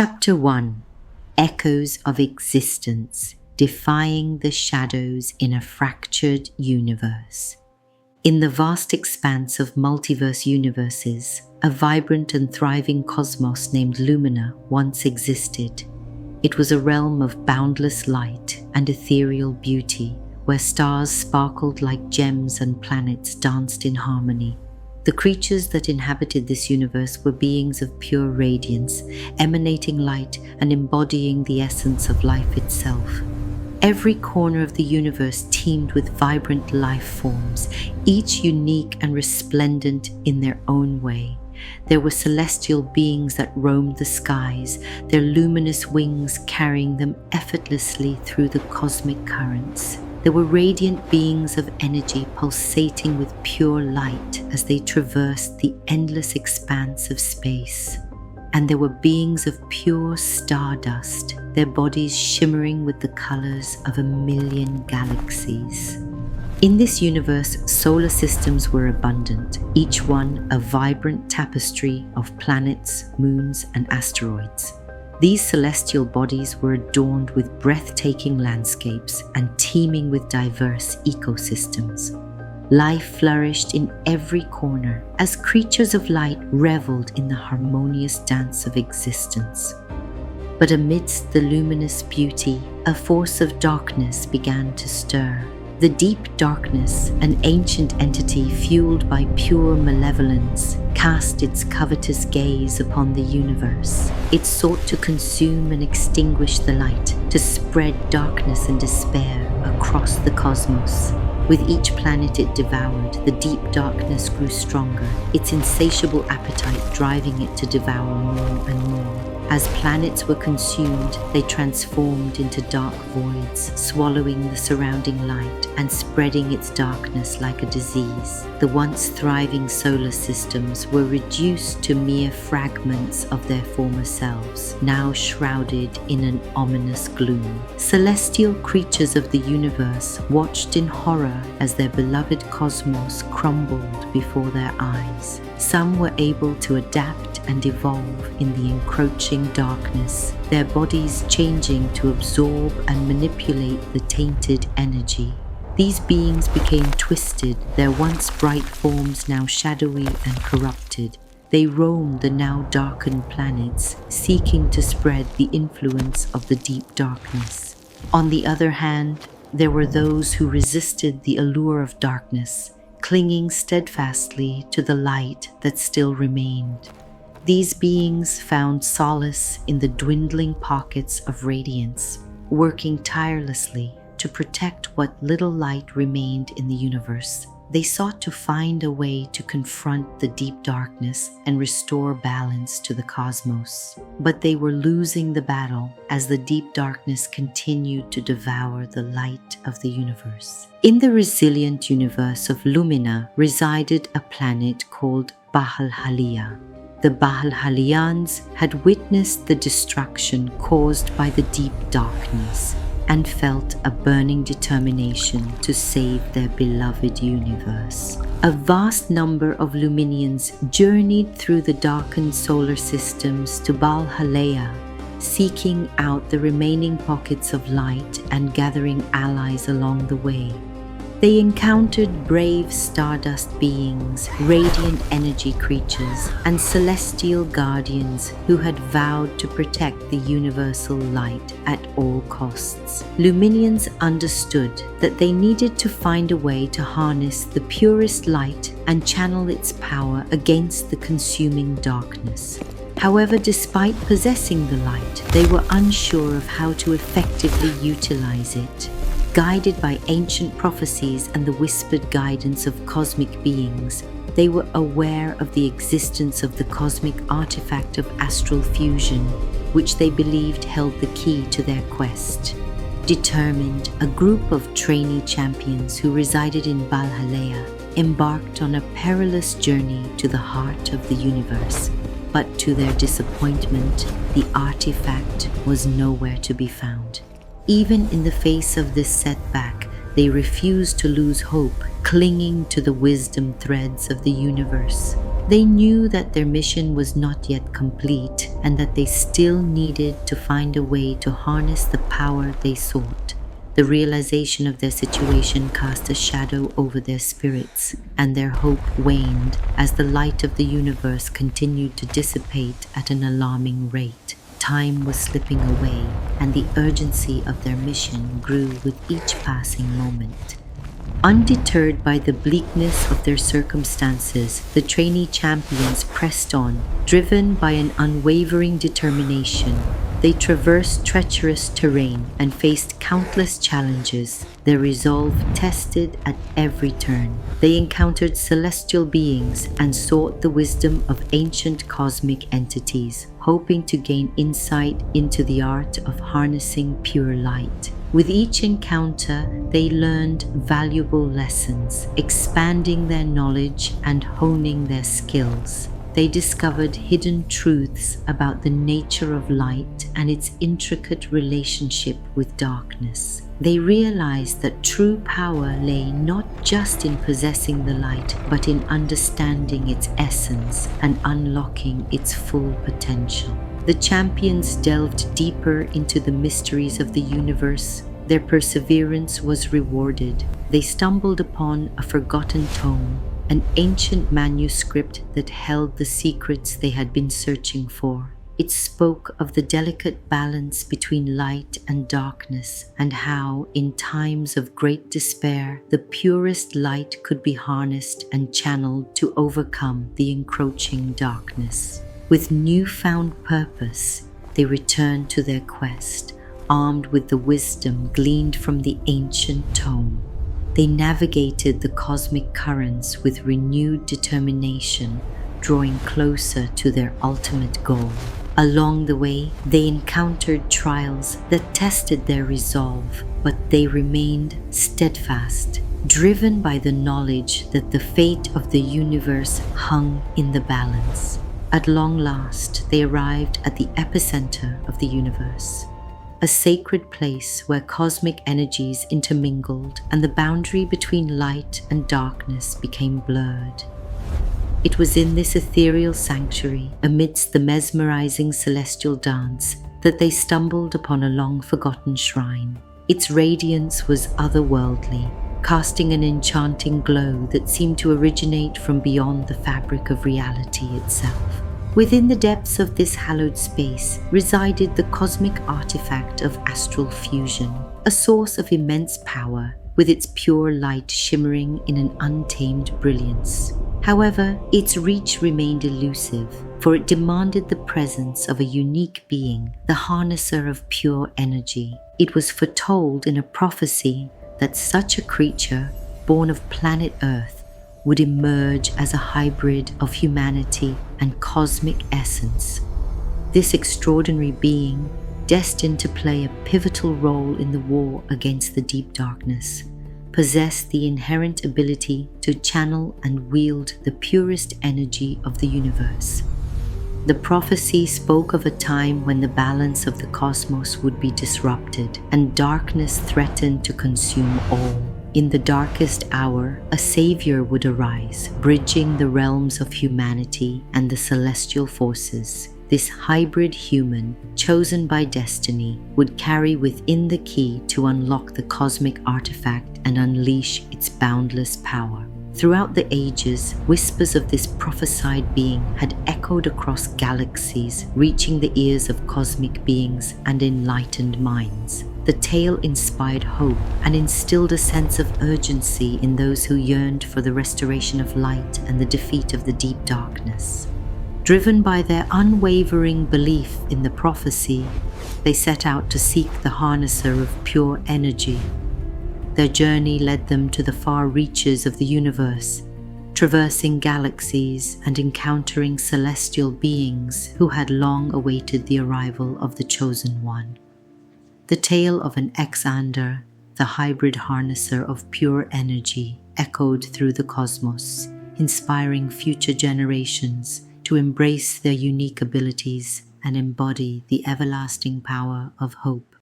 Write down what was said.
Chapter 1: Echoes of Existence, Defying the Shadows in a Fractured Universe. In the vast expanse of multiverse universes, a vibrant and thriving cosmos named Lumina once existed. It was a realm of boundless light and ethereal beauty, where stars sparkled like gems and planets danced in harmony. The creatures that inhabited this universe were beings of pure radiance, emanating light and embodying the essence of life itself. Every corner of the universe teemed with vibrant life forms, each unique and resplendent in their own way. There were celestial beings that roamed the skies, their luminous wings carrying them effortlessly through the cosmic currents. There were radiant beings of energy pulsating with pure light as they traversed the endless expanse of space. And there were beings of pure stardust, their bodies shimmering with the colors of 1,000,000 galaxies. In this universe, solar systems were abundant, each one a vibrant tapestry of planets, moons, and asteroids. These celestial bodies were adorned with breathtaking landscapes and teeming with diverse ecosystems. Life flourished in every corner as creatures of light reveled in the harmonious dance of existence. But amidst the luminous beauty, a force of darkness began to stir. The deep darkness, an ancient entity fueled by pure malevolence, cast its covetous gaze upon the universe. It sought to consume and extinguish the light, to spread darkness and despair across the cosmos. With each planet it devoured, the deep darkness grew stronger, its insatiable appetite driving it to devour more and more. As planets were consumed, they transformed into dark voids, swallowing the surrounding light and spreading its darkness like a disease. The once thriving solar systems were reduced to mere fragments of their former selves, now shrouded in an ominous gloom. Celestial creatures of the universe watched in horror as their beloved cosmos crumbled before their eyes. Some were able to adapt and evolve in the encroaching darkness, their bodies changing to absorb and manipulate the tainted energy. These beings became twisted, their once bright forms now shadowy and corrupted. They roamed the now darkened planets, seeking to spread the influence of the deep darkness. On the other hand, there were those who resisted the allure of darkness, clinging steadfastly to the light that still remained. These beings found solace in the dwindling pockets of radiance, working tirelessly to protect what little light remained in the universe. They sought to find a way to confront the deep darkness and restore balance to the cosmos. But they were losing the battle as the deep darkness continued to devour the light of the universe. In the resilient universe of Lumina resided a planet called Bahalhalia. The Bahalhalians had witnessed the destruction caused by the deep darkness and felt a burning determination to save their beloved universe. A vast number of Luminians journeyed through the darkened solar systems to Bahalhalia, seeking out the remaining pockets of light and gathering allies along the way. They encountered brave stardust beings, radiant energy creatures, and celestial guardians who had vowed to protect the universal light at all costs. Luminians understood that they needed to find a way to harness the purest light and channel its power against the consuming darkness. However, despite possessing the light, they were unsure of how to effectively utilize it. Guided by ancient prophecies and the whispered guidance of cosmic beings, they were aware of the existence of the cosmic artifact of astral fusion, which they believed held the key to their quest. Determined, a group of trainee champions who resided in Bahalhalia embarked on a perilous journey to the heart of the universe. But to their disappointment, the artifact was nowhere to be found. Even in the face of this setback, they refused to lose hope, clinging to the wisdom threads of the universe. They knew that their mission was not yet complete and that they still needed to find a way to harness the power they sought. The realization of their situation cast a shadow over their spirits, and their hope waned as the light of the universe continued to dissipate at an alarming rate. Time was slipping away, and the urgency of their mission grew with each passing moment. Undeterred by the bleakness of their circumstances, the trainee champions pressed on, driven by an unwavering determination. They traversed treacherous terrain and faced countless challenges, their resolve tested at every turn. They encountered celestial beings and sought the wisdom of ancient cosmic entities, hoping to gain insight into the art of harnessing pure light. With each encounter, they learned valuable lessons, expanding their knowledge and honing their skills. They discovered hidden truths about the nature of light and its intricate relationship with darkness. They realized that true power lay not just in possessing the light, but in understanding its essence and unlocking its full potential. The champions delved deeper into the mysteries of the universe. Their perseverance was rewarded. They stumbled upon a forgotten tome, an ancient manuscript that held the secrets they had been searching for. It spoke of the delicate balance between light and darkness, and how, in times of great despair, the purest light could be harnessed and channeled to overcome the encroaching darkness. With newfound purpose, they returned to their quest, armed with the wisdom gleaned from the ancient tome. They navigated the cosmic currents with renewed determination, drawing closer to their ultimate goal. Along the way, they encountered trials that tested their resolve, but they remained steadfast, driven by the knowledge that the fate of the universe hung in the balance. At long last, they arrived at the epicenter of the universe, a sacred place where cosmic energies intermingled and the boundary between light and darkness became blurred. It was in this ethereal sanctuary, amidst the mesmerizing celestial dance, that they stumbled upon a long-forgotten shrine. Its radiance was otherworldly, casting an enchanting glow that seemed to originate from beyond the fabric of reality itself. Within the depths of this hallowed space resided the cosmic artifact of astral fusion, a source of immense power, with its pure light shimmering in an untamed brilliance. However, its reach remained elusive, for it demanded the presence of a unique being, the harnesser of pure energy. It was foretold in a prophecy that such a creature, born of planet Earth, would emerge as a hybrid of humanity and cosmic essence. This extraordinary being, destined to play a pivotal role in the war against the deep darkness, possessed the inherent ability to channel and wield the purest energy of the universe. The prophecy spoke of a time when the balance of the cosmos would be disrupted and darkness threatened to consume all. In the darkest hour, a savior would arise, bridging the realms of humanity and the celestial forces. This hybrid human, chosen by destiny, would carry within the key to unlock the cosmic artifact and unleash its boundless power. Throughout the ages, whispers of this prophesied being had echoed across galaxies, reaching the ears of cosmic beings and enlightened minds. The tale inspired hope and instilled a sense of urgency in those who yearned for the restoration of light and the defeat of the deep darkness. Driven by their unwavering belief in the prophecy, they set out to seek the harnesser of pure energy. Their journey led them to the far reaches of the universe, traversing galaxies and encountering celestial beings who had long awaited the arrival of the Chosen One. The tale of an Exander, the hybrid harnesser of pure energy, echoed through the cosmos, inspiring future generations to embrace their unique abilities and embody the everlasting power of hope.